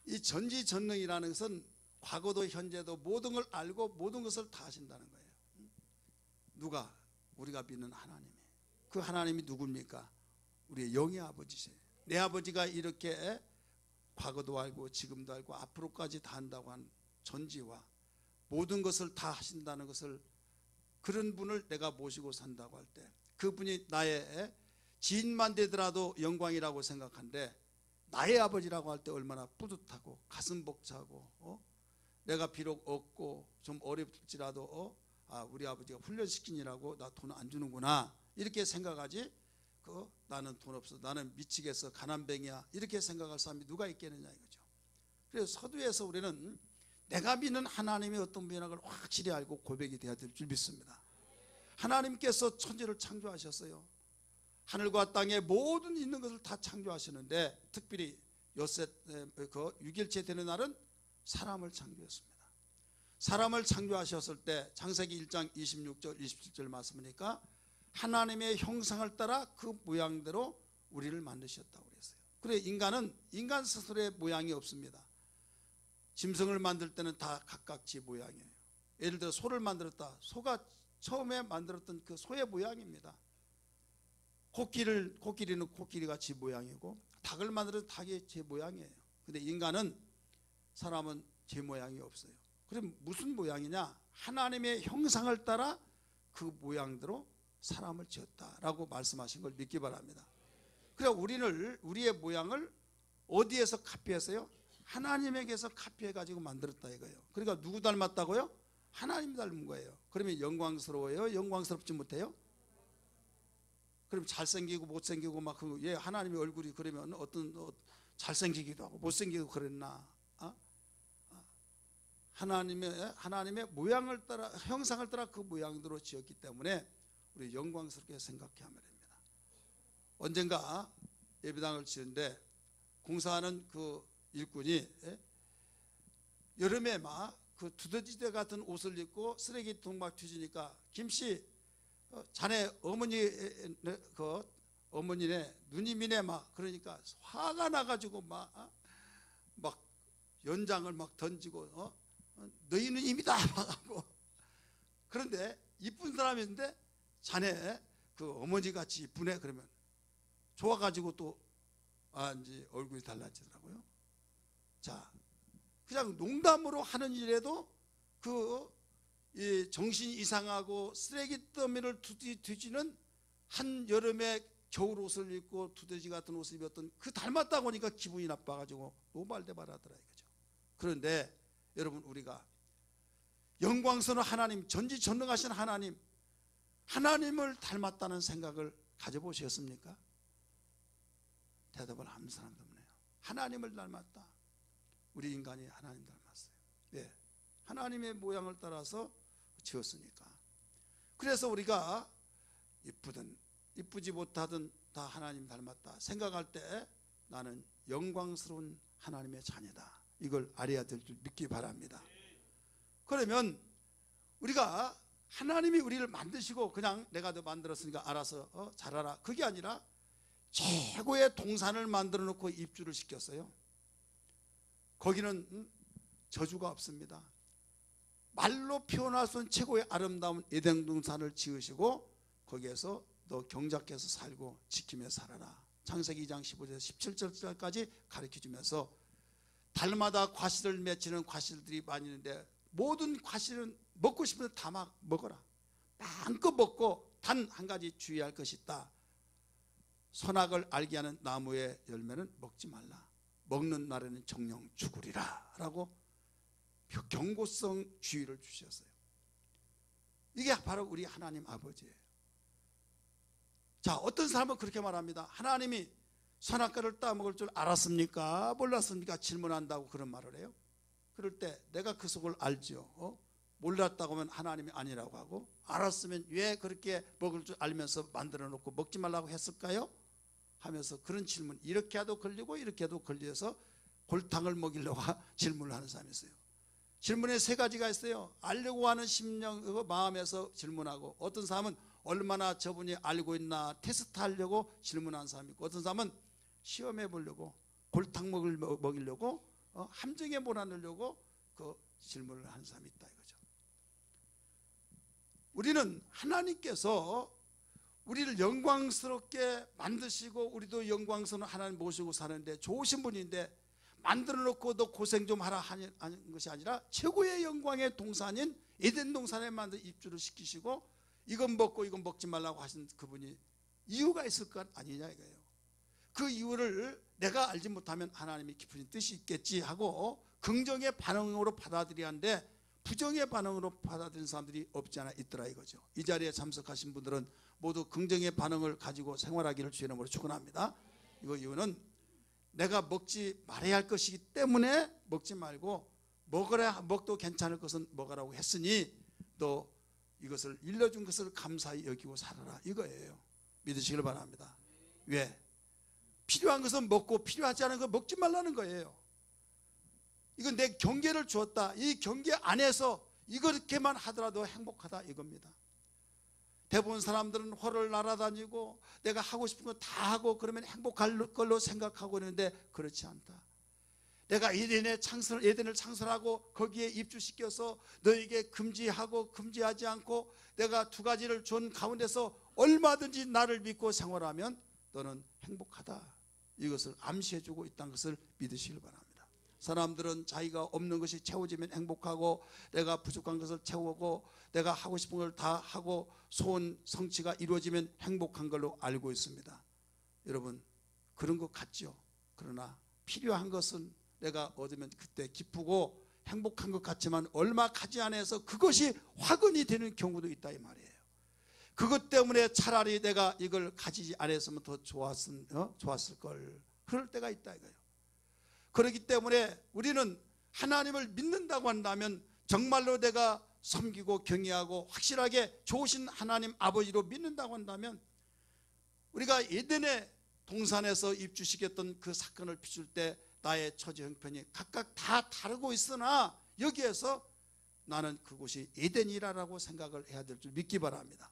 이 전지전능이라는 것은 과거도 현재도 모든 걸 알고 모든 것을 다 하신다는 거예요. 누가? 우리가 믿는 하나님이. 그 하나님이 누굽니까? 우리의 영의 아버지세요. 내 아버지가 이렇게 과거도 알고 지금도 알고 앞으로까지 다 한다고 한 전지와 모든 것을 다 하신다는 것을, 그런 분을 내가 모시고 산다고 할 때 그분이 나의 지인만 되더라도 영광이라고 생각하는데, 나의 아버지라고 할 때 얼마나 뿌듯하고 가슴 벅차고, 내가 비록 없고 좀 어렵지라도 우리 아버지가 훈련시키니라고 나 돈 안 주는구나 이렇게 생각하지, 나는 돈 없어, 나는 미치겠어, 가난뱅이야 이렇게 생각할 사람이 누가 있겠느냐 이거죠. 그래서 서두에서 우리는 내가 믿는 하나님의 어떤 분이라는 걸 확실히 알고 고백이 되어야 될 줄 믿습니다. 하나님께서 천지를 창조하셨어요. 하늘과 땅에 모든 있는 것을 다 창조하시는데, 특별히 요셉 그 6일째 되는 날은 사람을 창조했습니다. 사람을 창조하셨을 때 창세기 1장 26절 27절 말씀이니까 하나님의 형상을 따라 그 모양대로 우리를 만드셨다고 그랬어요. 그래, 인간은 인간 스스로의 모양이 없습니다. 짐승을 만들 때는 다 각각 지 모양이에요. 예를 들어 소를 만들었다, 소가 처음에 만들었던 그 소의 모양입니다. 코끼리는 코끼리가 지 모양이고, 닭을 만들어도 닭이 제 모양이에요. 근데 인간은, 사람은 제 모양이 없어요. 그럼 무슨 모양이냐? 하나님의 형상을 따라 그 모양대로 사람을 지었다라고 말씀하신 걸 믿기 바랍니다. 그래, 우리의 모양을 어디에서 카피했어요? 하나님에게서 카피해가지고 만들었다 이거예요. 그러니까 누구 닮았다고요? 하나님 닮은 거예요. 그러면 영광스러워요? 영광스럽지 못해요? 그럼 잘생기고 못생기고 막 예, 하나님의 얼굴이 그러면 잘생기기도 하고 못생기고 그랬나? 하나님의 모양을 따라, 형상을 따라 그 모양대로 지었기 때문에 우리 영광스럽게 생각해야 합니다. 언젠가 예배당을 지는데 공사하는 그 일꾼이 여름에 막 그 두더지대 같은 옷을 입고 쓰레기통 막 뒤지니까, 김씨, 자네 어머니네 누님이네 막 그러니까 화가 나가지고 막 연장을 막 던지고 너희 누님이다 막 하고. 그런데 이쁜 사람인데 자네 그 어머니같이 이쁘네 그러면 좋아가지고 또 이제 얼굴이 달라지더라고요. 자, 그냥 농담으로 하는 일에도 이 정신이 이상하고 쓰레기 더미를 뒤지는 한여름에 겨울 옷을 입고 두더지 같은 옷을 입었던 그 닮았다고 하니까 기분이 나빠가지고 노발대발하더라 이거죠. 그런데 여러분, 우리가 영광스러운 하나님, 전지전능하신 하나님을 닮았다는 생각을 가져보셨습니까? 대답을 하는 사람도 없네요. 하나님을 닮았다. 우리 인간이 하나님 닮았어요. 예, 하나님의 모양을 따라서 지었으니까. 그래서 우리가 이쁘든 이쁘지 못하든 다 하나님 닮았다 생각할 때 나는 영광스러운 하나님의 자녀다, 이걸 알아야 될 줄 믿기 바랍니다. 그러면 우리가 하나님이 우리를 만드시고 그냥 내가 더 만들었으니까 알아서 잘하라, 그게 아니라 최고의 동산을 만들어 놓고 입주를 시켰어요. 거기는 저주가 없습니다. 말로 표현할 수 없는 최고의 아름다운 에덴 동산을 지으시고 거기에서 너 경작해서 살고 지키며 살아라, 창세기 2장 15절에서 17절까지 가르쳐주면서 달마다 과실을 맺히는 과실들이 많이 있는데 모든 과실은 먹고 싶은데 다 막 먹어라, 마음껏 먹고 단 한 가지 주의할 것이 있다. 선악을 알게 하는 나무의 열매는 먹지 말라, 먹는 날에는 정령 죽으리라 라고 경고성 주의를 주셨어요. 이게 바로 우리 하나님 아버지예요. 자, 어떤 사람은 그렇게 말합니다. 하나님이 선악과를 따먹을 줄 알았습니까? 몰랐습니까? 질문한다고 그런 말을 해요. 그럴 때 내가 그 속을 알죠. 몰랐다고 하면 하나님이 아니라고 하고, 알았으면 왜 그렇게 먹을 줄 알면서 만들어 놓고 먹지 말라고 했을까요? 하면서 그런 질문, 이렇게 해도 걸리고 이렇게 해도 걸려서 골탕을 먹이려고 질문을 하는 사람이 있어요. 질문에 세 가지가 있어요. 알려고 하는 심령, 마음에서 질문하고, 어떤 사람은 얼마나 저분이 알고 있나 테스트하려고 질문하는 사람이 있고, 어떤 사람은 시험해 보려고 골탕 먹이려고 함정에 몰아넣으려고 그 질문을 한 사람이 있다 이거죠. 우리는 하나님께서 우리를 영광스럽게 만드시고 우리도 영광스러운 하나님 모시고 사는데 좋으신 분인데 만들어 놓고 너 고생 좀 하라 하는 것이 아니라 최고의 영광의 동산인 에덴 동산에 만들 입주를 시키시고 이건 먹고 이건 먹지 말라고 하신 그분이 이유가 있을 것 아니냐 이거예요. 그 이유를 내가 알지 못하면 하나님이 깊은 뜻이 있겠지 하고 긍정의 반응으로 받아들여야 하는데 부정의 반응으로 받아들이는 사람들이 없지 않아 있더라 이거죠. 이 자리에 참석하신 분들은 모두 긍정의 반응을 가지고 생활하기를 주의 이름으로 축원합니다. 이거 이유는 내가 먹지 말아야 할 것이기 때문에 먹지 말고 먹어도 괜찮을 것은 먹으라고 했으니 또 이것을 일러준 것을 감사히 여기고 살아라 이거예요. 믿으시길 바랍니다. 왜? 필요한 것은 먹고 필요하지 않은 거 먹지 말라는 거예요. 이건 내 경계를 주었다. 이 경계 안에서 이렇게만 하더라도 행복하다 이겁니다. 대부분 사람들은 홀을 날아다니고 내가 하고 싶은 거 다 하고 그러면 행복할 걸로 생각하고 있는데 그렇지 않다. 내가 에덴을 창설하고 거기에 입주시켜서 너에게 금지하고 금지하지 않고 내가 두 가지를 준 가운데서 얼마든지 나를 믿고 생활하면 너는 행복하다. 이것을 암시해주고 있다는 것을 믿으시길 바랍니다. 사람들은 자기가 없는 것이 채워지면 행복하고 내가 부족한 것을 채우고 내가 하고 싶은 걸 다 하고 소원 성취가 이루어지면 행복한 걸로 알고 있습니다. 여러분 그런 것 같죠? 그러나 필요한 것은 내가 얻으면 그때 기쁘고 행복한 것 같지만 얼마 가지 않아서 그것이 화근이 되는 경우도 있다 이 말이에요. 그것 때문에 차라리 내가 이걸 가지지 않았으면 더 좋았을 걸 그럴 때가 있다 이거예요. 그렇기 때문에 우리는 하나님을 믿는다고 한다면 정말로 내가 섬기고 경외하고 확실하게 좋으신 하나님 아버지로 믿는다고 한다면 우리가 에덴의 동산에서 입주시켰던 그 사건을 비출 때 나의 처지 형편이 각각 다 다르고 있으나 여기에서 나는 그곳이 에덴이라고 생각을 해야 될 줄 믿기 바랍니다.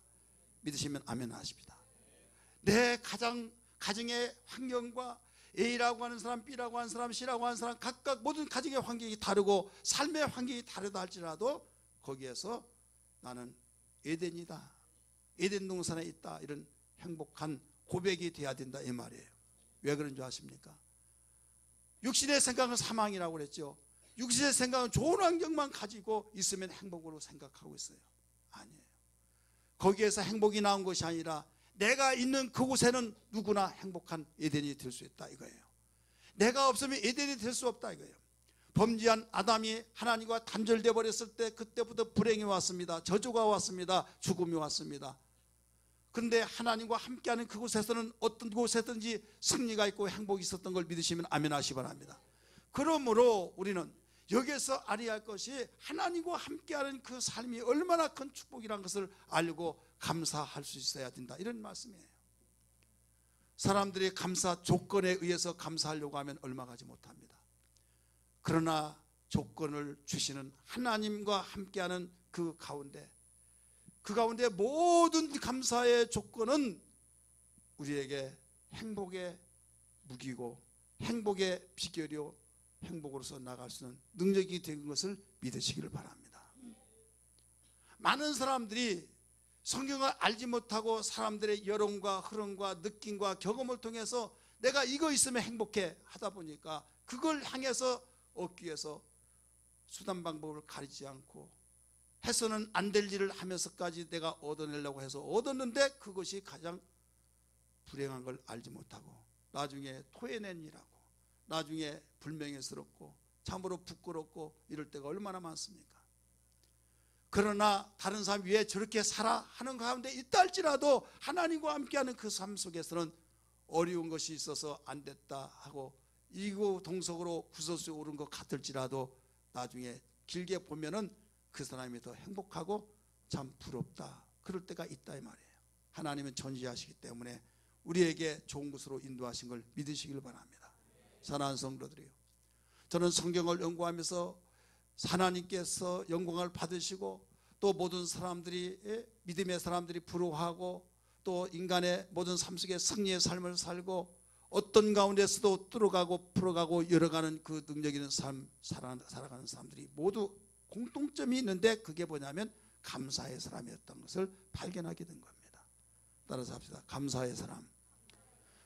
믿으시면 아멘 하십니다. 내 가정의 환경과 A라고 하는 사람, B라고 하는 사람, C라고 하는 사람 각각 모든 가정의 환경이 다르고 삶의 환경이 다르다 할지라도 거기에서 나는 에덴이다, 에덴 동산에 있다 이런 행복한 고백이 돼야 된다 이 말이에요. 왜 그런 줄 아십니까? 육신의 생각은 사망이라고 그랬죠. 육신의 생각은 좋은 환경만 가지고 있으면 행복으로 생각하고 있어요. 아니에요. 거기에서 행복이 나온 것이 아니라 내가 있는 그곳에는 누구나 행복한 에덴이 될 수 있다 이거예요. 내가 없으면 에덴이 될 수 없다 이거예요. 범죄한 아담이 하나님과 단절되어 버렸을 때 그때부터 불행이 왔습니다. 저주가 왔습니다. 죽음이 왔습니다. 그런데 하나님과 함께하는 그곳에서는 어떤 곳에든지 승리가 있고 행복이 있었던 걸 믿으시면 아멘 하시기 바랍니다. 그러므로 우리는 여기에서 알아야 할 것이 하나님과 함께하는 그 삶이 얼마나 큰 축복이라는 것을 알고 감사할 수 있어야 된다 이런 말씀이에요. 사람들이 감사 조건에 의해서 감사하려고 하면 얼마 가지 못합니다. 그러나 조건을 주시는 하나님과 함께하는 그 가운데 모든 감사의 조건은 우리에게 행복의 무기고 행복의 비결이요 행복으로서 나갈 수 있는 능력이 된 것을 믿으시기를 바랍니다. 많은 사람들이 성경을 알지 못하고 사람들의 여론과 흐름과 느낌과 경험을 통해서 내가 이거 있으면 행복해 하다 보니까 그걸 향해서 얻기 위해서 수단 방법을 가리지 않고 해서는 안 될 일을 하면서까지 내가 얻어내려고 해서 얻었는데 그것이 가장 불행한 걸 알지 못하고 나중에 토해낸 일하고 나중에 불명예스럽고 참으로 부끄럽고 이럴 때가 얼마나 많습니까? 그러나 다른 사람이 왜 저렇게 살아 하는 가운데 있다 할지라도 하나님과 함께하는 그 삶 속에서는 어려운 것이 있어서 안 됐다 하고 이고동석으로 구설수에 오른 것 같을지라도 나중에 길게 보면은 그 사람이 더 행복하고 참 부럽다 그럴 때가 있다 이 말이에요. 하나님은 전지하시기 때문에 우리에게 좋은 것으로 인도하신 걸 믿으시길 바랍니다. 사랑하는 성도들이요, 저는 성경을 연구하면서 하나님께서 영광을 받으시고 또 모든 사람들이 믿음의 사람들이 부러워하고 또 인간의 모든 삶 속에 승리의 삶을 살고 어떤 가운데서도 뚫어가고 풀어가고 열어가는 그 능력 있는 삶 살아가는 사람들이 모두 공통점이 있는데 그게 뭐냐면 감사의 사람이었던 것을 발견하게 된 겁니다. 따라서 합시다. 감사의 사람.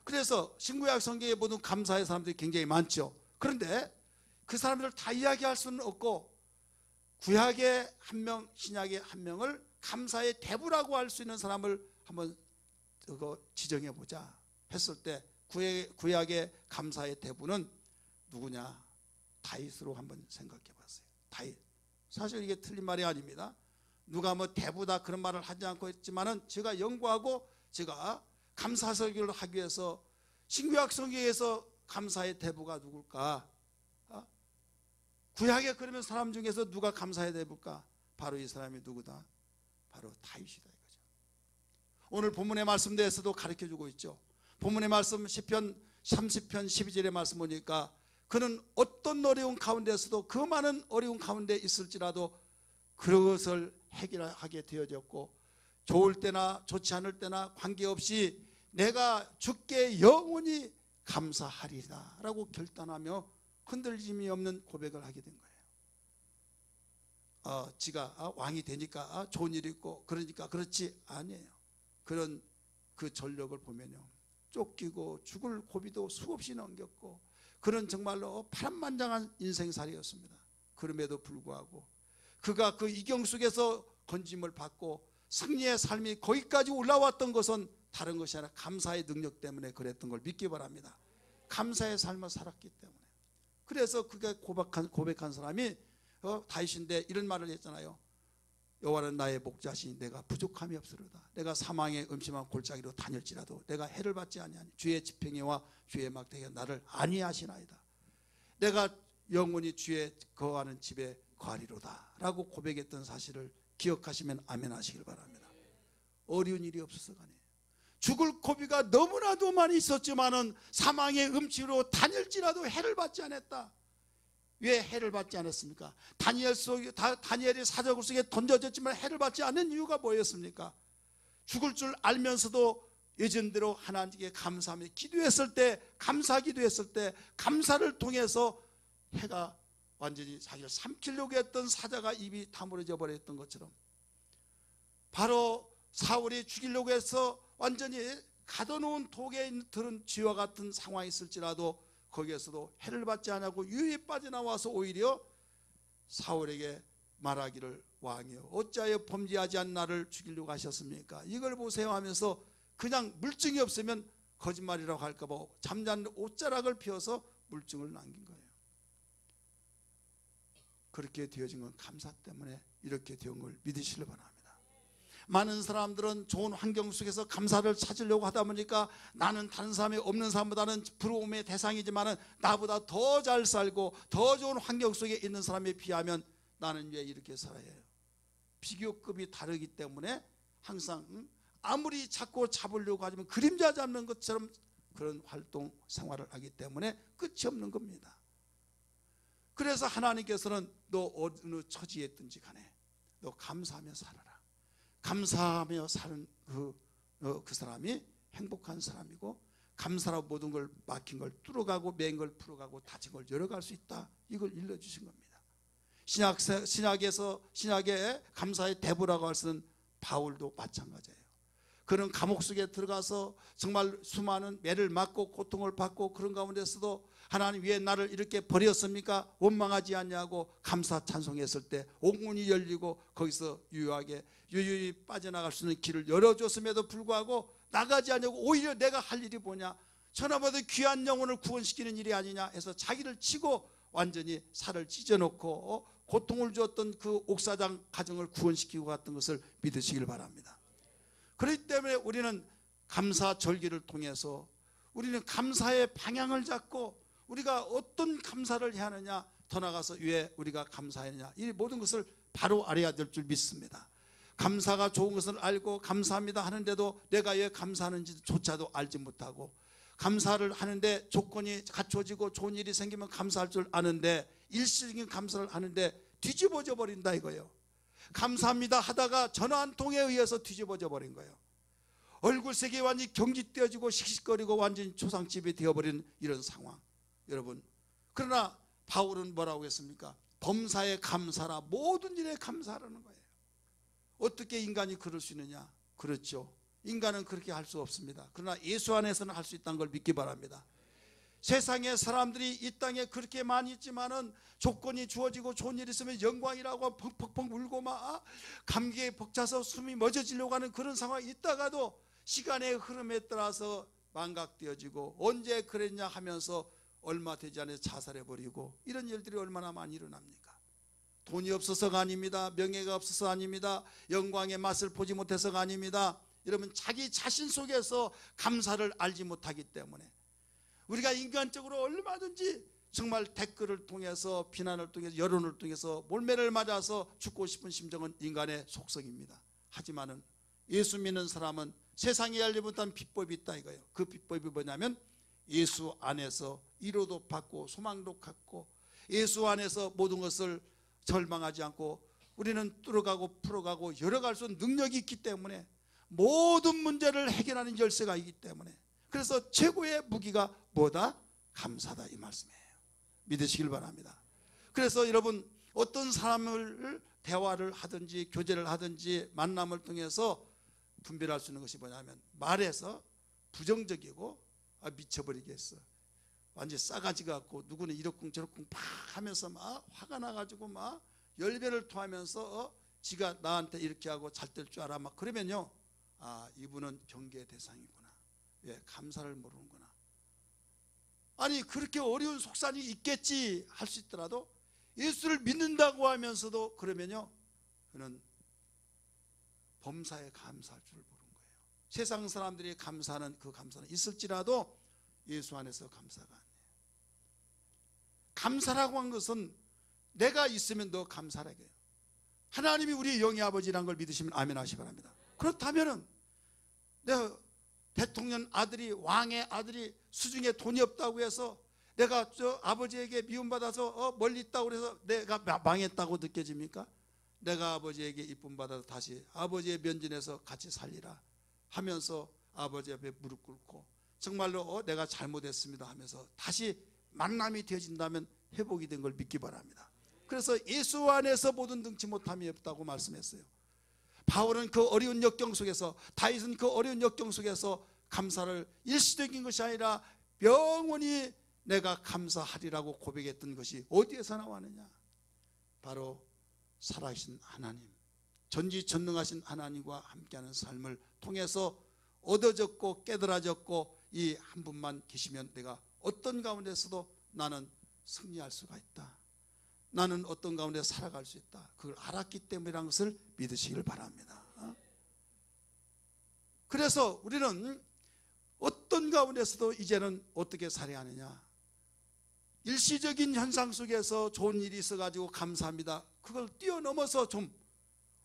그래서 신구약 성경에 모든 감사의 사람들이 굉장히 많죠. 그런데 그 사람들을 다 이야기할 수는 없고 구약의 한 명, 신약의 한 명을 감사의 대부라고 할 수 있는 사람을 한번 지정해 보자 했을 때 구약의 감사의 대부는 누구냐? 다윗으로 한번 생각해 봤어요. 다윗. 사실 이게 틀린 말이 아닙니다. 누가 뭐 대부다 그런 말을 하지 않고 했지만은 제가 연구하고 제가 감사 설교를 하기 위해서 신구약 성경에서 감사의 대부가 누굴까? 구약에 그러면 사람 중에서 누가 감사의 대부일까? 바로 이 사람이 누구다? 바로 다윗이다 이거죠. 오늘 본문의 말씀대에서도 가르쳐주고 있죠. 본문의 말씀 시편 30편 12절의 말씀 보니까 그는 어떤 어려운 가운데서도 그 많은 어려운 가운데 있을지라도 그것을 해결하게 되어졌고 좋을 때나 좋지 않을 때나 관계없이 내가 주께 영원히 감사하리라 라고 결단하며 흔들림이 없는 고백을 하게 된 거예요. 지가 왕이 되니까 좋은 일이 있고 그러니까 그렇지 아니에요. 그런 그 전력을 보면요, 쫓기고 죽을 고비도 수없이 넘겼고 그런 정말로 파란만장한 인생살이였습니다. 그럼에도 불구하고 그가 그 이경 속에서 건짐을 받고 승리의 삶이 거기까지 올라왔던 것은 다른 것이 아니라 감사의 능력 때문에 그랬던 걸 믿기 바랍니다. 감사의 삶을 살았기 때문에. 그래서 그게 고백한 사람이 다윗인데 이런 말을 했잖아요. 여호와는 나의 목자시니 내가 부족함이 없으리로다. 내가 사망의 음침한 골짜기로 다닐지라도 내가 해를 받지 아니하니 주의 지팡이와 주의 막대기가 나를 안위하시나이다. 내가 영원히 주의 거하는 집에 거하리로다 라고 고백했던 사실을 기억하시면 아멘 하시길 바랍니다. 어려운 일이 없어서가 아니에요. 죽을 고비가 너무나도 많이 있었지만은 사망의 음침으로 다닐지라도 해를 받지 않았다. 왜 해를 받지 않았습니까? 다니엘이 사자굴 속에 던져졌지만 해를 받지 않은 이유가 뭐였습니까? 죽을 줄 알면서도 예전대로 하나님께 감사하며 기도했을 때, 감사 기도했을 때 감사를 통해서 해가 완전히 자기를 삼키려고 했던 사자가 입이 다물어져 버렸던 것처럼 바로 사울이 죽이려고 해서 완전히 가둬놓은 독에 들은 쥐와 같은 상황이 있을지라도 거기에서도 해를 받지 않고 유유히 빠져나와서 오히려 사울에게 말하기를 왕이여 어찌하여 범죄하지 않은 나를 죽이려고 하셨습니까? 이걸 보세요 하면서 그냥 물증이 없으면 거짓말이라고 할까 봐 잠자는 옷자락을 펴서 물증을 남긴 거예요. 그렇게 되어진 건 감사 때문에 이렇게 되온 걸 믿으시길 바랍니다. 많은 사람들은 좋은 환경 속에서 감사를 찾으려고 하다 보니까 나는 다른 사람이 없는 사람보다는 부러움의 대상이지만 나보다 더 잘 살고 더 좋은 환경 속에 있는 사람에 비하면 나는 왜 이렇게 살아야 해요? 비교급이 다르기 때문에 항상 아무리 잡고 잡으려고 하지만 그림자 잡는 것처럼 그런 활동 생활을 하기 때문에 끝이 없는 겁니다. 그래서 하나님께서는 너 어느 처지에 있든지 간에 너 감사하며 살아라. 감사하며 사는 그 사람이 행복한 사람이고 감사로 모든 걸 막힌 걸 뚫어가고 맨 걸 풀어가고 다친 걸 열어갈 수 있다. 이걸 일러주신 겁니다. 신약의 감사의 대부라고 할 수 있는 바울도 마찬가지예요. 그는 감옥 속에 들어가서 정말 수많은 매를 맞고 고통을 받고 그런 가운데서도 하나님 왜 나를 이렇게 버렸습니까? 원망하지 않냐고 감사 찬송했을 때 옥문이 열리고 거기서 유유히 빠져나갈 수 있는 길을 열어줬음에도 불구하고 나가지 않냐고 오히려 내가 할 일이 뭐냐? 천하보다 귀한 영혼을 구원시키는 일이 아니냐 해서 자기를 치고 완전히 살을 찢어놓고 고통을 주었던 그 옥사장 가정을 구원시키고 갔던 것을 믿으시길 바랍니다. 그렇기 때문에 우리는 감사 절기를 통해서 우리는 감사의 방향을 잡고 우리가 어떤 감사를 해야 하느냐, 더 나아가서 왜 우리가 감사하느냐, 이 모든 것을 바로 알아야 될 줄 믿습니다. 감사가 좋은 것을 알고 감사합니다 하는데도 내가 왜 감사하는지조차도 알지 못하고 감사를 하는데 조건이 갖춰지고 좋은 일이 생기면 감사할 줄 아는데 일시적인 감사를 하는데 뒤집어져 버린다 이거예요. 감사합니다 하다가 전화 한 통에 의해서 뒤집어져 버린 거예요. 얼굴색이 완전히 경직되어지고 씩씩거리고 완전히 초상집이 되어버린 이런 상황. 여러분, 그러나 바울은 뭐라고 했습니까? 범사에 감사라, 모든 일에 감사하라는 거예요. 어떻게 인간이 그럴 수 있느냐? 그렇죠, 인간은 그렇게 할 수 없습니다. 그러나 예수 안에서는 할 수 있다는 걸 믿기 바랍니다. 세상에 사람들이 이 땅에 그렇게 많이 있지만은 조건이 주어지고 좋은 일이 있으면 영광이라고 펑펑펑 울고 막 감기에 벅차서 숨이 멎어지려고 하는 그런 상황이 있다가도 시간의 흐름에 따라서 망각되어지고 언제 그랬냐 하면서 얼마 되지 않아서 자살해버리고 이런 일들이 얼마나 많이 일어납니까? 돈이 없어서가 아닙니다. 명예가 없어서가 아닙니다. 영광의 맛을 보지 못해서가 아닙니다. 여러분, 자기 자신 속에서 감사를 알지 못하기 때문에 우리가 인간적으로 얼마든지 정말 댓글을 통해서 비난을 통해서 여론을 통해서 몰매를 맞아서 죽고 싶은 심정은 인간의 속성입니다. 하지만은 예수 믿는 사람은 세상에 알지 못한 비법이 있다 이거예요. 그 비법이 뭐냐면 예수 안에서 위로도 받고 소망도 갖고 예수 안에서 모든 것을 절망하지 않고 우리는 뚫어가고 풀어가고 열어갈 수 있는 능력이 있기 때문에 모든 문제를 해결하는 열쇠가 있기 때문에 그래서 최고의 무기가 뭐다? 감사다, 이 말씀이에요. 믿으시길 바랍니다. 그래서 여러분, 어떤 사람을 대화를 하든지 교제를 하든지 만남을 통해서 분별할 수 있는 것이 뭐냐면 말에서 부정적이고 미쳐버리겠어, 완전히 싸가지 같고 누구는 이러쿵 저러쿵 팍 하면서 막 화가 나가지고 막 열변을 토하면서 지가 나한테 이렇게 하고 잘 될 줄 알아 막 그러면요, 아, 이분은 경계의 대상이구나. 예, 감사를 모르는구나. 아니, 그렇게 어려운 속산이 있겠지 할 수 있더라도 예수를 믿는다고 하면서도 그러면요, 그는 범사에 감사할 줄을 모르는 거예요. 세상 사람들이 감사하는 그 감사는 있을지라도 예수 안에서 감사가 아니에요. 감사라고 한 것은 내가 있으면 너 감사라고 해요. 하나님이 우리의 영의 아버지라는 걸 믿으시면 아멘 하시기 바랍니다. 그렇다면은 내가 대통령 아들이, 왕의 아들이 수중에 돈이 없다고 해서 내가 저 아버지에게 미움받아서 멀리 있다고 해서 내가 망했다고 느껴집니까? 내가 아버지에게 이쁨 받아서 다시 아버지의 면전에서 같이 살리라 하면서 아버지 앞에 무릎 꿇고 정말로 내가 잘못했습니다 하면서 다시 만남이 되어진다면 회복이 된 걸 믿기 바랍니다. 그래서 예수 안에서 모든 능치 못함이 없다고 말씀했어요. 바울은 그 어려운 역경 속에서, 다윗은 그 어려운 역경 속에서 감사를 일시적인 것이 아니라 영원히 내가 감사하리라고 고백했던 것이 어디에서 나왔느냐? 바로 살아계신 하나님, 전지전능하신 하나님과 함께하는 삶을 통해서 얻어졌고 깨달아졌고 이 한 분만 계시면 내가 어떤 가운데서도 나는 승리할 수가 있다, 나는 어떤 가운데 살아갈 수 있다, 그걸 알았기 때문이라는 것을 믿으시길 바랍니다. 그래서 우리는 어떤 가운데서도 이제는 어떻게 살아야 하느냐? 일시적인 현상 속에서 좋은 일이 있어가지고 감사합니다, 그걸 뛰어넘어서 좀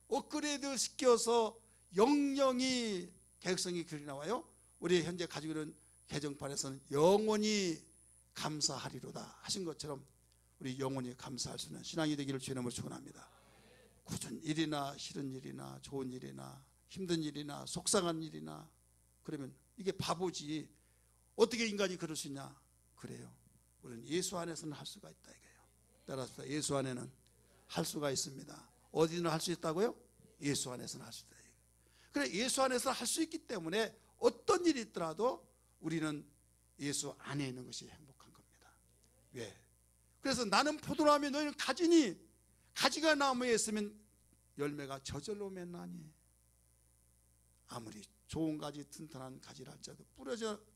업그레이드 시켜서 영영이 개혁성이 글이 나와요. 우리 현재 가지고 있는 개정판에서는 영원히 감사하리로다 하신 것처럼 우리 영원히 감사할 수 있는 신앙이 되기를 주의 이름으로 축원합니다. 굳은 일이나 싫은 일이나 좋은 일이나 힘든 일이나 속상한 일이나 그러면 이게 바보지, 어떻게 인간이 그럴 수 있냐? 그래요. 우리는 예수 안에서는 할 수가 있다 이거예요. 따라서 예수 안에는 할 수가 있습니다. 어디는 할 수 있다고요? 예수 안에서는 할 수 있다. 그래, 예수 안에서 할 수 있기 때문에 어떤 일이 있더라도 우리는 예수 안에 있는 것이 행복한 겁니다. 왜? 그래서 나는 포도나무에 너희는 가지니 가지가 나무에 있으면 열매가 저절로 맺나니. 아무리 좋은 가지 튼튼한 가지를 할지라도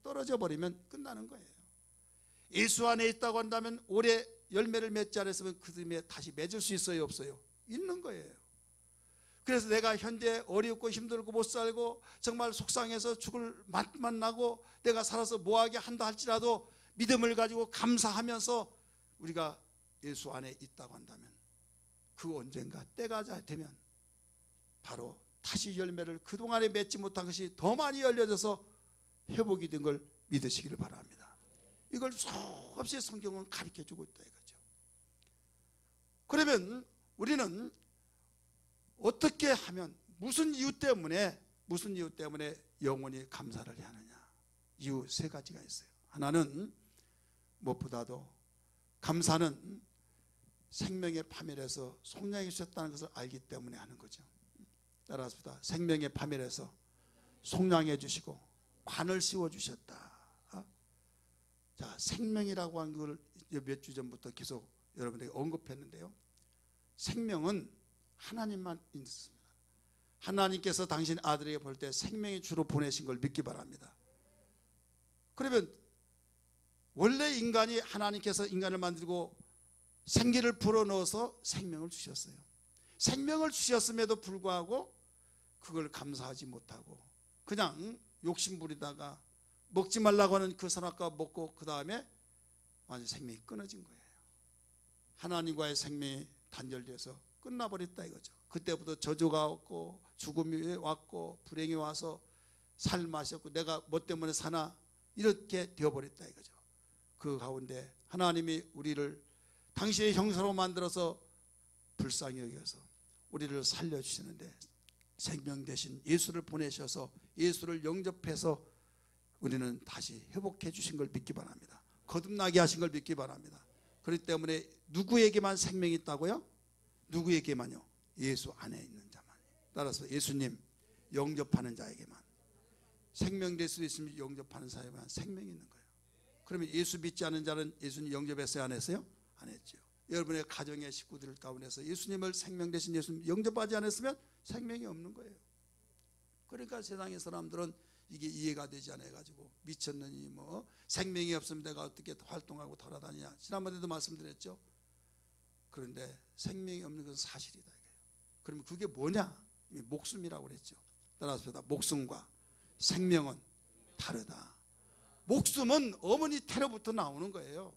떨어져 버리면 끝나는 거예요. 예수 안에 있다고 한다면 오래 열매를 맺지 않았으면 그 다음에 다시 맺을 수 있어요, 없어요? 있는 거예요. 그래서 내가 현재 어렵고 힘들고 못 살고 정말 속상해서 죽을 맛만 나고 내가 살아서 뭐하게 한다 할지라도 믿음을 가지고 감사하면서 우리가 예수 안에 있다고 한다면 그 언젠가 때가 되면 바로 다시 열매를 그동안에 맺지 못한 것이 더 많이 열려져서 회복이 된 걸 믿으시기를 바랍니다. 이걸 수없이 성경은 가르쳐주고 있다 이거죠. 그러면 우리는 어떻게 하면 무슨 이유 때문에 영원히 감사를 해야 하느냐? 이유 세 가지가 있어요. 하나는 무엇보다도 감사는 생명의 파멸에서 속량해 주셨다는 것을 알기 때문에 하는 거죠. 따라서 생명의 파멸에서 속량해 주시고 관을 씌워 주셨다. 자, 생명이라고 한 걸 몇 주 전부터 계속 여러분에게 언급했는데요. 생명은 하나님만 있습니다. 하나님께서 당신 아들에게 볼 때 생명의 주로 보내신 걸 믿기 바랍니다. 그러면 원래 인간이 하나님께서 인간을 만들고 생기를 불어넣어서 생명을 주셨어요. 생명을 주셨음에도 불구하고 그걸 감사하지 못하고 그냥 욕심부리다가 먹지 말라고 하는 그 선악과 먹고 그 다음에 완전 생명이 끊어진 거예요. 하나님과의 생명이 단절돼서 끝나버렸다 이거죠. 그때부터 저주가 왔고 죽음이 왔고 불행이 와서 삶하셨고 내가 뭐 때문에 사나 이렇게 되어버렸다 이거죠. 그 가운데 하나님이 우리를 당신의 형상으로 만들어서 불쌍히 여겨서 우리를 살려주시는데 생명 대신 예수를 보내셔서 예수를 영접해서 우리는 다시 회복해 주신 걸 믿기 바랍니다. 거듭나게 하신 걸 믿기 바랍니다. 그렇기 때문에 누구에게만 생명이 있다고요? 누구에게만요? 예수 안에 있는 자만. 따라서 예수님 영접하는 자에게만 생명 될 수 있으면 영접하는 사람에만 생명이 있는 거예요. 그러면 예수 믿지 않은 자는 예수님 영접했어요? 안 했어요? 안 했죠. 여러분의 가정의 식구들 가운데서 예수님을 생명 대신 예수님 영접하지 않았으면 생명이 없는 거예요. 그러니까 세상의 사람들은 이게 이해가 되지 않아가지고 미쳤느니 뭐 생명이 없으면 내가 어떻게 활동하고 돌아다니냐 지난번에도 말씀드렸죠. 그런데 생명이 없는 것은 사실이다 이거예요. 그러면 그게 뭐냐? 목숨이라고 그랬죠. 따라서 목숨과 생명은 다르다. 목숨은 어머니 태로부터 나오는 거예요.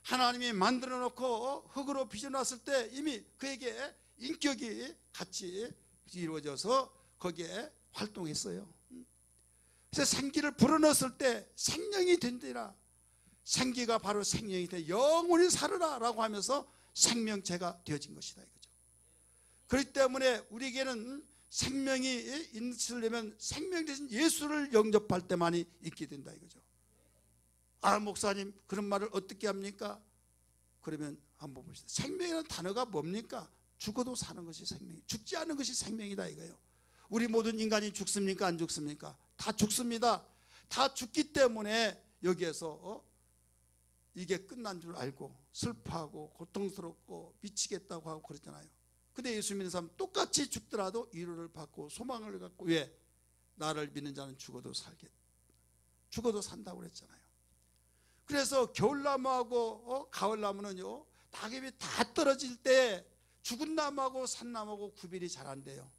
하나님이 만들어 놓고 흙으로 빚어놨을 때 이미 그에게 인격이 같이 이루어져서 거기에 활동했어요. 그래서 생기를 불어넣었을 때 생명이 된대라. 생기가 바로 생명이 돼 영원히 살으라 라고 하면서 생명체가 되어진 것이다 이거죠. 그렇기 때문에 우리에게는 생명이 있으려면 생명 대신 예수를 영접할 때만이 있게 된다 이거죠. 아 목사님 그런 말을 어떻게 합니까? 그러면 한번 봅시다. 생명이라는 단어가 뭡니까? 죽어도 사는 것이 생명이, 죽지 않은 것이 생명이다 이거예요. 우리 모든 인간이 죽습니까? 안 죽습니까? 다 죽습니다. 다 죽기 때문에 여기에서 이게 끝난 줄 알고 슬퍼하고 고통스럽고 미치겠다고 하고 그랬잖아요. 근데 예수 믿는 사람 똑같이 죽더라도 위로를 받고 소망을 갖고 왜? 나를 믿는 자는 죽어도 살겠다. 죽어도 산다고 그랬잖아요. 그래서 겨울나무하고 가을나무는요 낙엽이 다 떨어질 때 죽은 나무하고 산 나무하고 구별이 잘 안 돼요.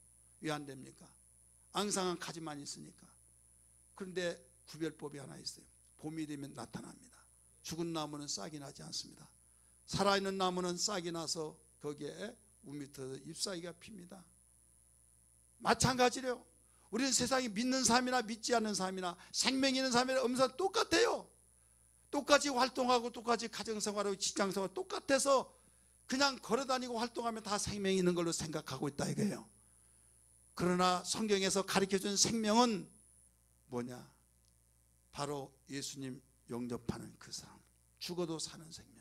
왜 안 됩니까? 앙상한 가지만 있으니까. 그런데 구별법이 하나 있어요. 봄이 되면 나타납니다. 죽은 나무는 싹이 나지 않습니다. 살아있는 나무는 싹이 나서 거기에 우밑에서 잎사귀가 핍니다. 마찬가지로 우리는 세상에 믿는 삶이나 믿지 않는 삶이나 생명 있는 삶이나 없는 삶 똑같아요. 똑같이 활동하고 똑같이 가정생활하고 직장생활 똑같아서 그냥 걸어다니고 활동하면 다 생명이 있는 걸로 생각하고 있다 이거예요. 그러나 성경에서 가르쳐준 생명은 뭐냐? 바로 예수님 영접하는 그 사람, 죽어도 사는 생명.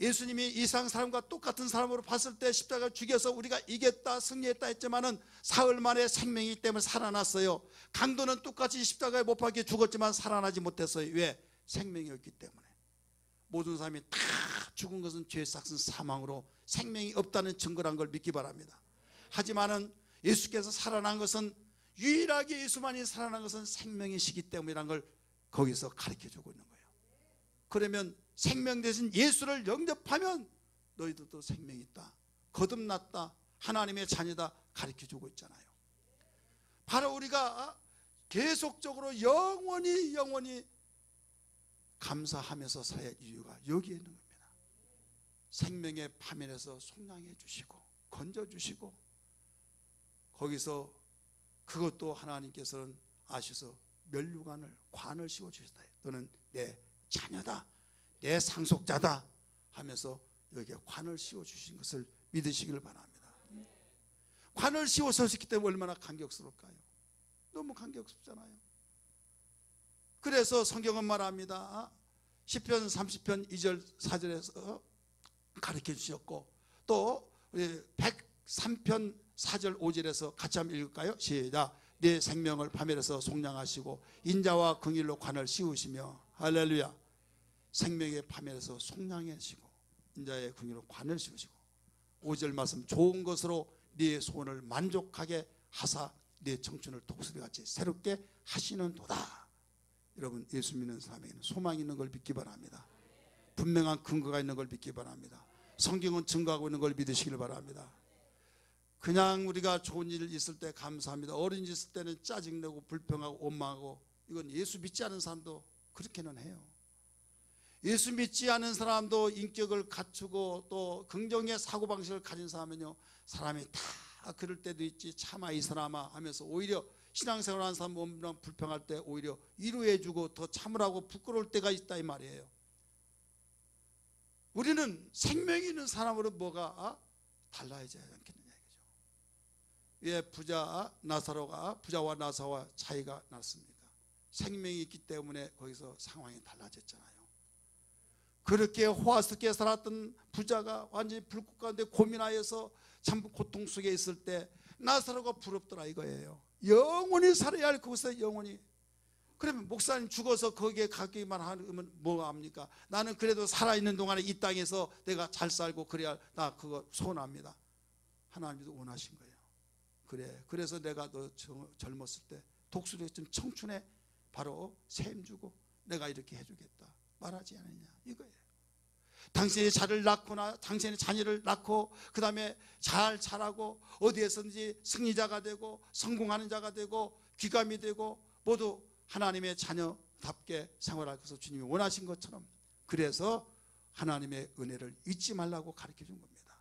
예수님이 이 세상 사람과 똑같은 사람으로 봤을 때 십자가를 죽여서 우리가 이겼다 승리했다 했지만은 사흘 만에 생명이기 때문에 살아났어요. 강도는 똑같이 십자가에 못 박혀 죽었지만 살아나지 못했어요. 왜? 생명이 없기 때문에. 모든 사람이 다 죽은 것은 죄 삭은 사망으로 생명이 없다는 증거란 걸 믿기 바랍니다. 하지만은 예수께서 살아난 것은 유일하게 예수만이 살아난 것은 생명이시기 때문이라는 걸 거기서 가르쳐주고 있는 거예요. 그러면 생명 대신 예수를 영접하면 너희들도 생명이 있다, 거듭났다, 하나님의 자녀다 가르쳐주고 있잖아요. 바로 우리가 계속적으로 영원히 감사하면서 살아야 할 이유가 여기에 있는 겁니다. 생명의 파멸에서 속량해 주시고 건져주시고 거기서 그것도 하나님께서는 아셔서 면류관을 관을 씌워주셨다. 너는 내 자녀다, 내 상속자다 하면서 여기에 관을 씌워주신 것을 믿으시기를 바랍니다. 관을 씌워주셨기 때문에 얼마나 감격스러울까요? 너무 관계없잖아요. 그래서 성경은 말합니다. 시편 30편 2절 4절에서 가르쳐 주셨고, 또 103편 4절 5절에서 같이 한번 읽을까요? 시작. 내 생명을 파멸해서 속량하시고 인자와 긍휼로 관을 씌우시며, 할렐루야. 생명의 파멸해서 속량하시고 인자의 긍휼로 관을 씌우시고, 5절 말씀, 좋은 것으로 네 소원을 만족하게 하사 네 청춘을 독수리같이 새롭게 하시는도다. 여러분, 예수 믿는 사람에게는 소망이 있는 걸 믿기 바랍니다. 분명한 근거가 있는 걸 믿기 바랍니다. 성경은 증거하고 있는 걸 믿으시길 바랍니다. 그냥 우리가 좋은 일 있을 때 감사합니다. 어려운 일 있을 때는 짜증내고 불평하고 원망하고, 이건 예수 믿지 않은 사람도 그렇게는 해요. 예수 믿지 않은 사람도 인격을 갖추고 또 긍정의 사고방식을 가진 사람은요, 사람이 다 그럴 때도 있지, 참아 이 사람아 하면서 오히려 신앙생활하는 사람 원망 불평할 때 오히려 위로해주고 더 참으라고 부끄러울 때가 있다 이 말이에요. 우리는 생명이 있는 사람으로 뭐가 달라져야 않겠느냐 이거죠. 왜 부자와 나사로와 차이가 났습니까? 생명이 있기 때문에 거기서 상황이 달라졌잖아요. 그렇게 호화스럽게 살았던 부자가 완전히 불꽃 가운데 고민하여서 참 고통 속에 있을 때 나사로가 부럽더라 이거예요. 영원히 살아야 할 그곳에 영원히. 그러면 목사님 죽어서 거기에 가기만 하면 뭐가 합니까? 나는 그래도 살아있는 동안에 이 땅에서 내가 잘 살고 그래야 나 그거 소원합니다. 하나님도 원하신 거예요. 그래, 그래서 내가 너 젊었을 때 독수리 좀 청춘에 바로 셈 주고 내가 이렇게 해주겠다 말하지 않았냐 이거예요. 당신의 자를 낳거나 당신의 자녀를 낳고 그 다음에 잘 자라고 어디에서든지 승리자가 되고 성공하는 자가 되고 귀감이 되고 모두 하나님의 자녀답게 생활할 것을 주님이 원하신 것처럼, 그래서 하나님의 은혜를 잊지 말라고 가르쳐 준 겁니다.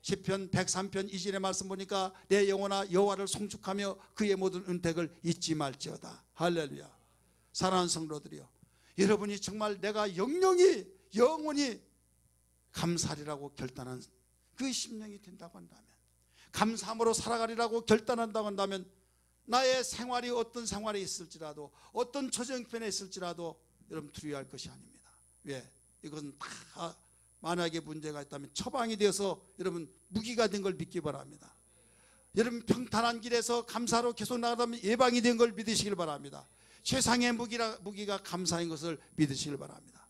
시편 103편 2절의 말씀 보니까 내 영혼아 여호와를 송축하며 그의 모든 은택을 잊지 말지어다. 할렐루야. 사랑하는 성도들이여, 여러분이 정말 내가 영원히 감사하리라고 결단한 그 심령이 된다고 한다면, 감사함으로 살아가리라고 결단한다고 한다면, 나의 생활이 어떤 생활이 있을지라도 어떤 처정편에 있을지라도 여러분 두려워할 것이 아닙니다. 왜? 이것은 다 만약에 문제가 있다면 처방이 되어서 여러분 무기가 된 걸 믿기 바랍니다. 여러분 평탄한 길에서 감사로 계속 나가다면 예방이 된 걸 믿으시길 바랍니다. 최상의 무기가 감사인 것을 믿으시길 바랍니다.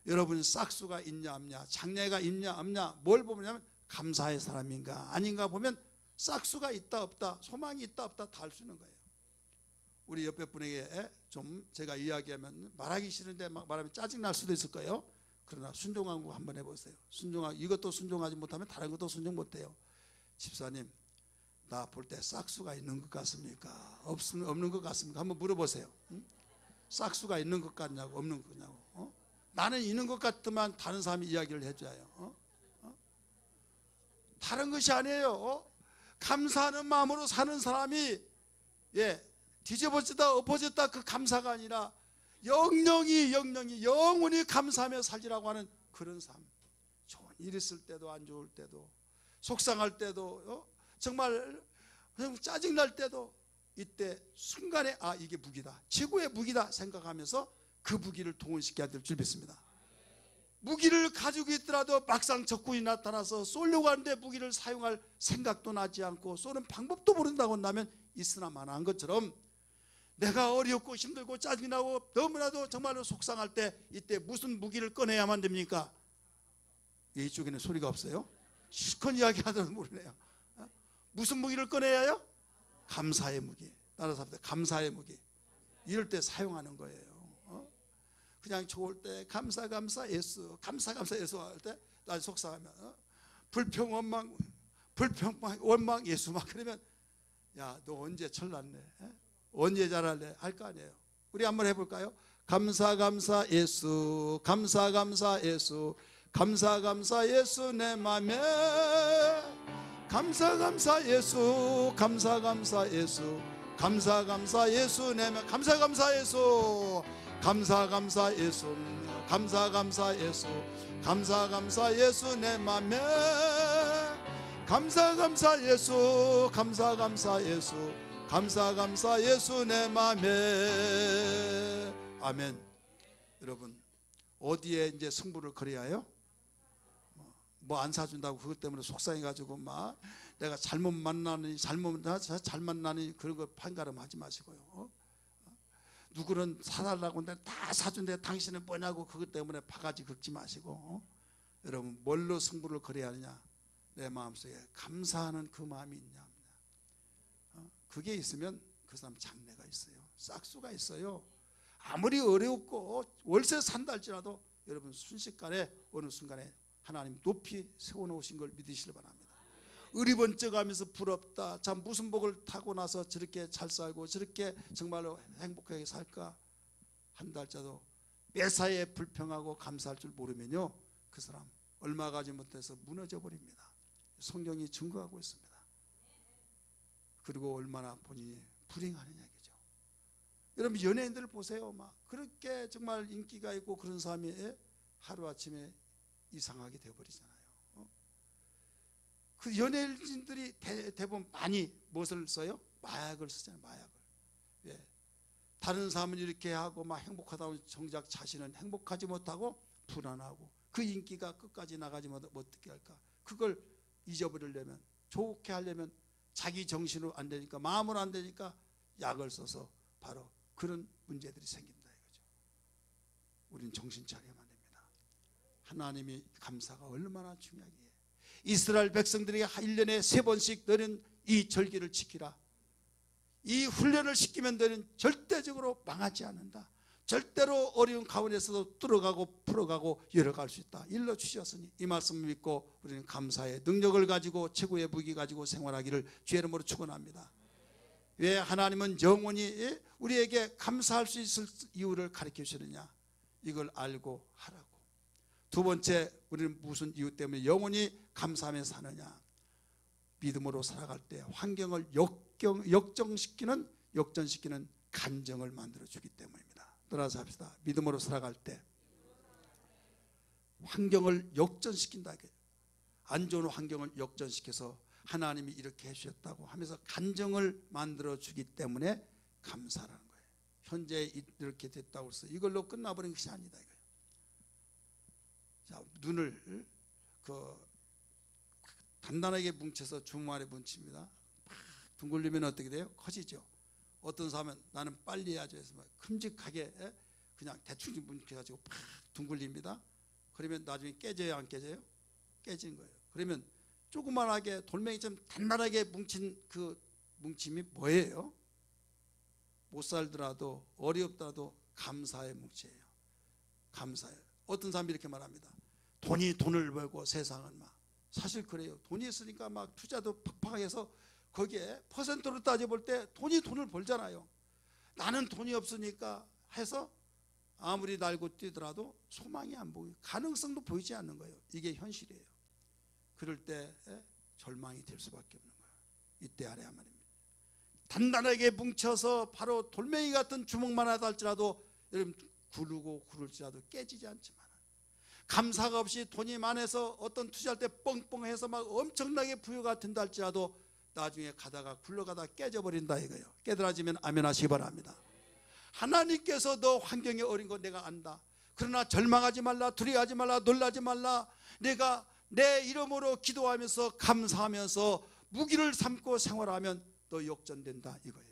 여러분 싹수가 있냐 없냐, 장래가 있냐 없냐, 뭘 보냐면 감사의 사람인가 아닌가 보면 싹수가 있다 없다, 소망이 있다 없다 다 알 수 있는 거예요. 우리 옆에 분에게 좀 제가 이야기하면 말하기 싫은데 막 말하면 짜증날 수도 있을 거예요. 그러나 순종하고 한번 해보세요. 이것도 순종하지 못하면 다른 것도 순종 못해요. 집사님, 나 볼 때 싹수가 있는 것 같습니까? 없는 것 같습니까? 한번 물어보세요. 응? 싹수가 있는 것 같냐고 없는 것 같냐고. 나는 있는 것 같지만 다른 사람이 이야기를 해줘요. 다른 것이 아니에요. 감사하는 마음으로 사는 사람이 뒤집어지다 엎어졌다 그 감사가 아니라 영원히 감사하며 살리라고 하는 그런 삶. 좋은 일 있을 때도 안 좋을 때도 속상할 때도 정말 짜증날 때도 이때 순간에 이게 무기다, 최고의 무기다 생각하면서 그 무기를 동원시켜야 될 줄 믿습니다. 무기를 가지고 있더라도 막상 적군이 나타나서 쏘려고 하는데 무기를 사용할 생각도 나지 않고 쏘는 방법도 모른다고 한다면 있으나 마나한 것처럼 내가 어렵고 힘들고 짜증나고 너무나도 정말로 속상할 때 이때 무슨 무기를 꺼내야만 됩니까? 이쪽에는 소리가 없어요? 실컷 이야기하더라도 모르네요. 무슨 무기를 꺼내야 해요? 감사의 무기. 따라서 감사의 무기. 이럴 때 사용하는 거예요. 그냥 좋을 때 감사 예수 할 때 난 속상하면 불평 원망 예수 막 그러면 야 너 언제 철났네, 언제 잘할래 할 거 아니에요. 우리 한번 해볼까요? 감사 예수 예수 예수 내 맘에 감사 예수 예수 예수 내 맘에 감사 예수 예수 예수 내 맘에 감사 예수 예수 감사 감사 예수 내 맘에. 아멘. 여러분 어디에 이제 승부를 걸어야 해요? 뭐 안 사준다고 그것 때문에 속상해가지고 막 내가 잘못 만나니 잘 만나니 그런 거 판가름하지 마시고요. 누구는 사달라고 하는데 다 사준대 당신은 뭐냐고 그것 때문에 바가지 긁지 마시고 여러분 뭘로 승부를 걸어야 하느냐? 내 마음속에 감사하는 그 마음이 있냐? 그게 있으면 그 사람 장래가 있어요. 싹수가 있어요. 아무리 어렵고 월세 산다 할지라도 여러분 순식간에 어느 순간에 하나님 높이 세워놓으신 걸 믿으시길 바랍니다. 의리번쩍하면서 부럽다. 참 무슨 복을 타고 나서 저렇게 잘 살고 저렇게 정말로 행복하게 살까 한다 할지라도 매사에 불평하고 감사할 줄 모르면요 그 사람 얼마 가지 못해서 무너져 버립니다. 성경이 증거하고 있습니다. 그리고 얼마나 본인이 불행하느냐 얘기죠. 여러분 연예인들 보세요. 막 그렇게 정말 인기가 있고 그런 사람이 하루아침에 이상하게 되어버리잖아요. 그 연예인들이 대부분 많이 무엇을 써요? 마약을 쓰잖아요. 마약을. 예. 다른 사람은 이렇게 하고 막 행복하다고 정작 자신은 행복하지 못하고 불안하고 그 인기가 끝까지 나가지 못하면 어떻게 할까? 그걸 잊어버리려면 좋게 하려면 자기 정신으로 안 되니까 마음으로 안 되니까 약을 써서 바로 그런 문제들이 생긴다 이거죠. 우린 정신 차려야만 됩니다. 하나님이 감사가 얼마나 중요하기에 이스라엘 백성들에게 1년에 3번씩 너는 이 절기를 지키라. 이 훈련을 시키면 너는 절대적으로 망하지 않는다. 절대로 어려운 가운데서도 뚫어가고 풀어가고 열어갈 수 있다. 일러 주셨으니 이 말씀을 믿고 우리는 감사의 능력을 가지고 최고의 무기 가지고 생활하기를 주의 이름으로 축원합니다. 왜 하나님은 영원히 우리에게 감사할 수 있을 이유를 가르쳐 주시느냐? 이걸 알고 하라고. 두 번째, 우리는 무슨 이유 때문에 영원히 감사하며 사느냐? 믿음으로 살아갈 때 환경을 역전시키는 간정을 만들어 주기 때문입니다. 따라서 합시다. 믿음으로 살아갈 때 환경을 역전시킨다. 안 좋은 환경을 역전시켜서 하나님이 이렇게 해주셨다고 하면서 간정을 만들어 주기 때문에 감사라는 거예요. 현재 이렇게 됐다고 해서 이걸로 끝나버린 것이 아니다 이거예요. 자, 눈을 단단하게 뭉쳐서 주먹만에 뭉칩니다. 막 둥글리면 어떻게 돼요? 커지죠. 어떤 사람은 나는 빨리 해야죠 해서 막 큼직하게 그냥 대충 뭉쳐가지고 팍 둥글립니다. 그러면 나중에 깨져요 안 깨져요? 깨지는 거예요. 그러면 조그만하게 돌멩이처럼 단단하게 뭉친 그 뭉침이 뭐예요? 못 살더라도 어렵더라도 감사의 뭉치예요. 감사예요. 어떤 사람이 이렇게 말합니다. 돈이 돈을 벌고 세상은 막 사실 그래요. 돈이 있으니까 막 투자도 팍팍해서 거기에 퍼센트로 따져볼 때 돈이 돈을 벌잖아요. 나는 돈이 없으니까 해서 아무리 날고 뛰더라도 소망이 안 보이고 가능성도 보이지 않는 거예요. 이게 현실이에요. 그럴 때 절망이 될 수밖에 없는 거예요. 이때 알아야 말입니다. 단단하게 뭉쳐서 바로 돌멩이 같은 주먹만 하다 할지라도 여러분 구르고 구를지라도 깨지지 않지만 감사가 없이 돈이 많아서 어떤 투자할 때 뻥뻥해서 막 엄청나게 부여가 된다 할지라도 나중에 가다가 굴러가다 깨져버린다 이거예요. 깨달아지면 아멘 하시기 바랍니다. 하나님께서 너 환경이 어린 거 내가 안다. 그러나 절망하지 말라, 두려워하지 말라, 놀라지 말라. 내가 내 이름으로 기도하면서 감사하면서 무기를 삼고 생활하면 너 역전된다 이거예요.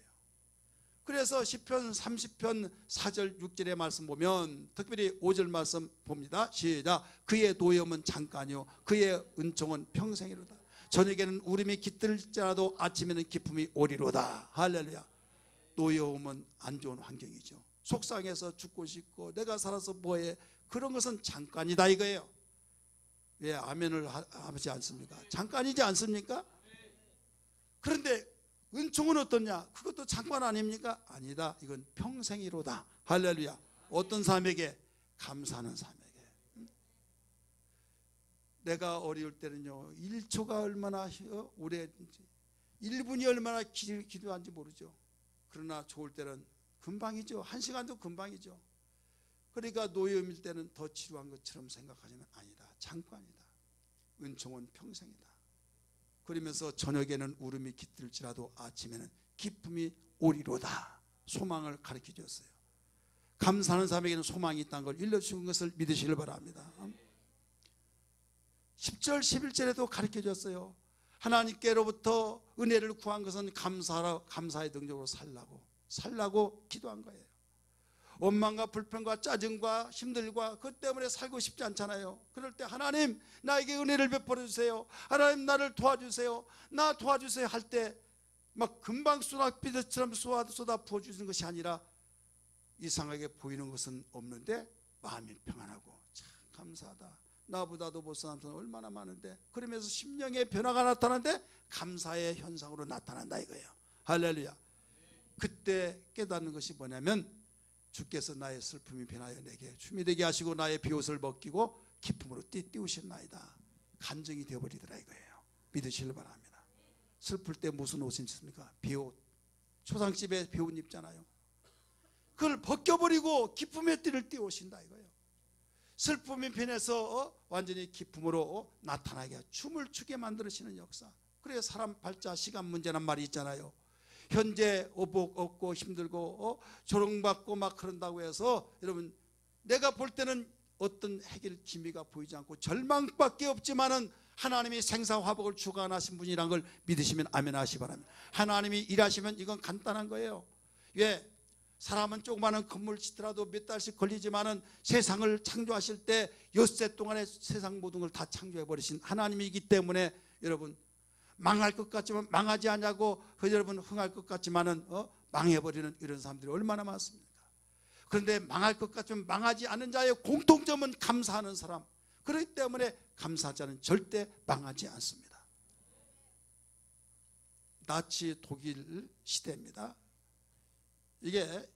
그래서 시편 30편 4절 6절의 말씀 보면 특별히 5절 말씀 봅니다. 시작. 그의 노염은 잠깐이요 그의 은총은 평생이로다. 저녁에는 울음이 깃들지라도 아침에는 기쁨이 오리로다. 할렐루야. 노여움은 안 좋은 환경이죠. 속상해서 죽고 싶고 내가 살아서 뭐해, 그런 것은 잠깐이다 이거예요. 왜 아멘을 하지 않습니까? 잠깐이지 않습니까? 그런데 은총은 어떠냐? 그것도 잠깐 아닙니까? 아니다. 이건 평생이로다. 할렐루야. 어떤 사람에게? 감사하는 사람에게. 내가 어려울 때는요 1초가 얼마나 오래인지 1분이 얼마나 기도한지 모르죠. 그러나 좋을 때는 금방이죠. 1시간도 금방이죠. 그러니까 노염일 때는 더 지루한 것처럼 생각하지만 아니다. 잠깐이다. 은총은 평생이다. 그러면서 저녁에는 울음이 깃들지라도 아침에는 기쁨이 오리로다. 소망을 가르쳐 주었어요. 감사하는 사람에게는 소망이 있다는 걸 일러주신 것을 믿으시길 바랍니다. 10절 11절에도 가르쳐 줬어요. 하나님께로부터 은혜를 구한 것은 감사의 능력으로 살라고 기도한 거예요. 원망과 불평과 짜증과 힘들과 그것 때문에 살고 싶지 않잖아요. 그럴 때 하나님 나에게 은혜를 베풀어 주세요. 하나님 나를 도와주세요. 나 도와주세요 할 때 막 금방 소낙비처럼 쏟아 부어주시는 것이 아니라 이상하게 보이는 것은 없는데 마음이 평안하고 참 감사하다. 나보다도 못사는 사람 얼마나 많은데, 그러면서 심령의 변화가 나타나는데 감사의 현상으로 나타난다 이거예요. 할렐루야. 그때 깨닫는 것이 뭐냐면 주께서 나의 슬픔이 변하여 내게 춤이 되게 하시고 나의 비옷을 벗기고 기쁨으로 띄우셨나이다. 간증이 되어버리더라 이거예요. 믿으시길 바랍니다. 슬플 때 무슨 옷이 있습니까? 비옷. 초상집에 비옷 입잖아요. 그걸 벗겨버리고 기쁨의 띠를 띄우신다 이거예요. 슬픔이 변해서 완전히 기쁨으로 나타나게 춤을 추게 만드시는 역사. 그래서 사람 발자 시간 문제란 말이 있잖아요. 현재 오복 없고 힘들고 조롱받고 막 그런다고 해서 여러분 내가 볼 때는 어떤 해결 기미가 보이지 않고 절망밖에 없지만은 하나님이 생사화복을 주관하신 분이란 걸 믿으시면 아멘 하시기 바랍니다. 하나님이 일하시면 이건 간단한 거예요. 왜? 사람은 조그마한 건물 짓더라도 몇 달씩 걸리지만은 세상을 창조하실 때 엿새 동안에 세상 모든 걸 다 창조해 버리신 하나님이기 때문에 여러분 망할 것 같지만 망하지 않냐고 여러분 흥할 것 같지만은 망해버리는 이런 사람들이 얼마나 많습니까? 그런데 망할 것 같지만 망하지 않는 자의 공통점은 감사하는 사람. 그렇기 때문에 감사자는 절대 망하지 않습니다. 나치 독일 시대입니다. 이게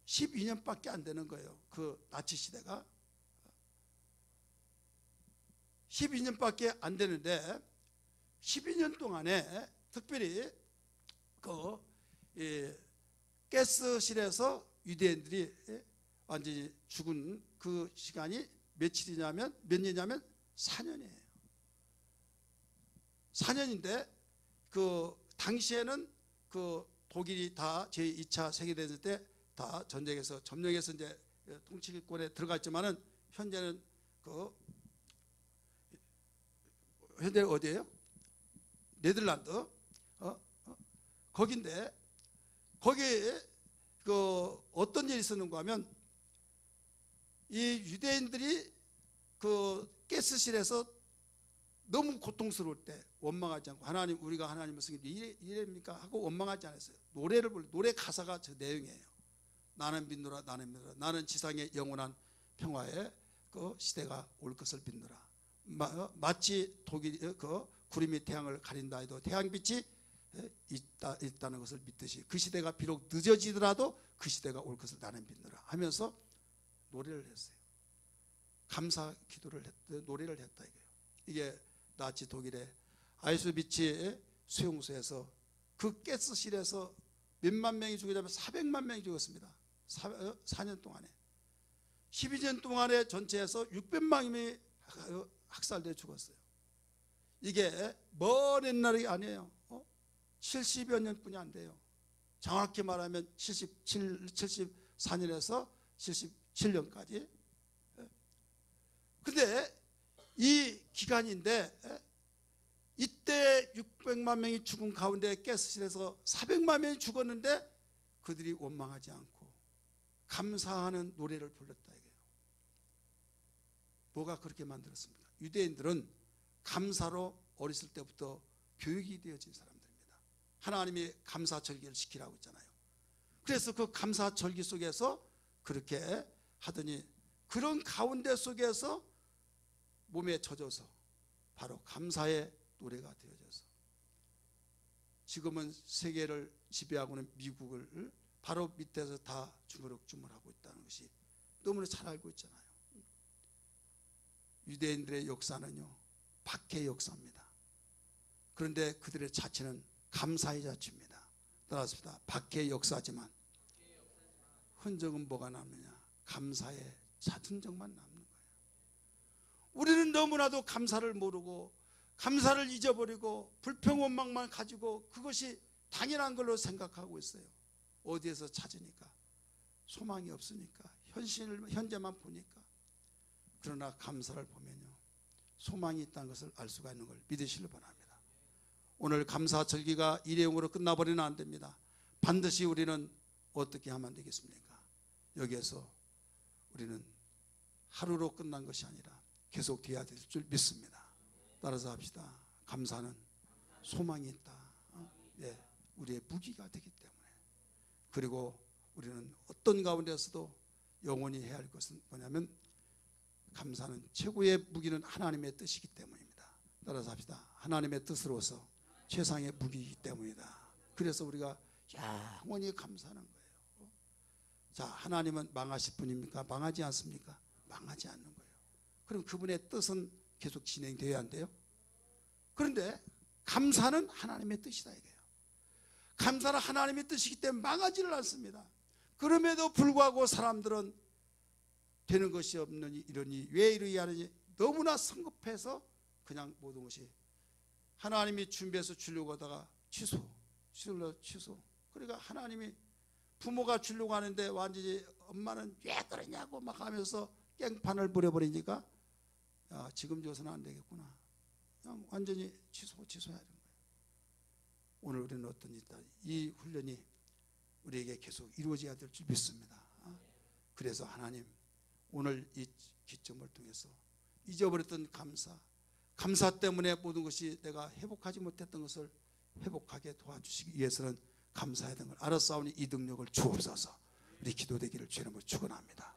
12년밖에 안 되는 거예요. 그 나치 시대가 12년밖에 안 되는데 12년 동안에 특별히 그 가스실에서 유대인들이 완전히 죽은 그 시간이 몇 년이냐면 4년이에요. 4년인데 그 당시에는 그 독일이 다 제2차 세계대전 때 다 전쟁에서 점령해서 이제 통치권에 들어갔지만은 현재는 현재 어디예요? 네덜란드 거긴데 거기에 그 어떤 일이 있었는가 하면 이 유대인들이 그 가스실에서 너무 고통스러울 때 원망하지 않고 하나님 우리가 하나님을 섬기는데 이래입니까 하고 원망하지 않았어요. 노래를 부르 노래 가사가 저 내용이에요. 나는 믿노라 나는 믿노라 나는 지상의 영원한 평화의 그 시대가 올 것을 믿노라. 마치 독일 그 구름이 태양을 가린다 해도 태양빛이 있다는 것을 믿듯이 그 시대가 비록 늦어지더라도 그 시대가 올 것을 나는 믿노라 하면서 노래를 했어요. 감사 기도를 노래를 했다 이거예요. 이게 나치 독일의 아이슈비츠 수용소에서 그 가스실에서 몇만 명이 죽었냐면 400만 명이 죽었습니다. 4년 동안에 12년 동안에 전체에서 600만 명이 학살돼 죽었어요. 이게 먼 옛날이 아니에요. 70여 년뿐이 안 돼요. 정확히 말하면 74년에서 77년까지. 근데 이 기간인데 이때 600만 명이 죽은 가운데 가스실에서 400만 명이 죽었는데 그들이 원망하지 않고 감사하는 노래를 불렀다 이거예요. 뭐가 그렇게 만들었습니까? 유대인들은 감사로 어렸을 때부터 교육이 되어진 사람들입니다. 하나님이 감사절기를 지키라고 했잖아요. 그래서 그 감사절기 속에서 그렇게 하더니 그런 가운데 속에서 몸에 젖어서 바로 감사의 노래가 되어져서 지금은 세계를 지배하고는 미국을 바로 밑에서 다 주무르주무르하고 있다는 것이 너무나 잘 알고 있잖아요. 유대인들의 역사는요 박해의 역사입니다. 그런데 그들의 자체는 감사의 자체입니다. 따라서 박해의 역사지만 흔적은 뭐가 남느냐? 감사의 흔적만 남는 거예요. 우리는 너무나도 감사를 모르고 감사를 잊어버리고 불평 원망만 가지고 그것이 당연한 걸로 생각하고 있어요. 어디에서 찾으니까 소망이 없으니까 현재만 보니까. 그러나 감사를 보면요, 소망이 있다는 것을 알 수가 있는 걸 믿으시길 바랍니다. 오늘 감사절기가 일회용으로 끝나버리면 안 됩니다. 반드시 우리는 어떻게 하면 되겠습니까? 여기에서 우리는 하루로 끝난 것이 아니라 계속 돼야 될 줄 믿습니다. 따라서 합시다. 감사는 소망이 있다. 예, 우리의 무기가 되기 때문에. 그리고 우리는 어떤 가운데서도 영원히 해야 할 것은 뭐냐면, 감사는 최고의 무기는 하나님의 뜻이기 때문입니다. 따라서 합시다. 하나님의 뜻으로서 최상의 무기이기 때문이다. 그래서 우리가 영원히 감사하는 거예요. 자, 하나님은 망하실 분입니까? 망하지 않습니까? 망하지 않는 거예요. 그럼 그분의 뜻은 계속 진행되어야 한대요. 그런데 감사는 하나님의 뜻이다 이거예요. 감사는 하나님의 뜻이기 때문에 망하지를 않습니다. 그럼에도 불구하고 사람들은 되는 것이 없느니 이러니 왜 이러지 하느니 너무나 성급해서 그냥 모든 것이 하나님이 준비해서 주려고 하다가 취소. 그러니까 하나님이 부모가 주려고 하는데 완전히 엄마는 왜 그러냐고 막 하면서 깽판을 부려버리니까 야, 지금 줘서는 안 되겠구나. 그냥 완전히 취소해야 되는 거예요. 오늘 우리는 어떤 일이다. 이 훈련이 우리에게 계속 이루어져야 될 줄 믿습니다. 그래서 하나님, 오늘 이 기점을 통해서 잊어버렸던 감사 때문에 모든 것이 내가 회복하지 못했던 것을 회복하게 도와주시기 위해서는 감사해야 되는 걸 알았사오니 이 능력을 주옵소서. 우리 기도되기를 주님으로 축원합니다.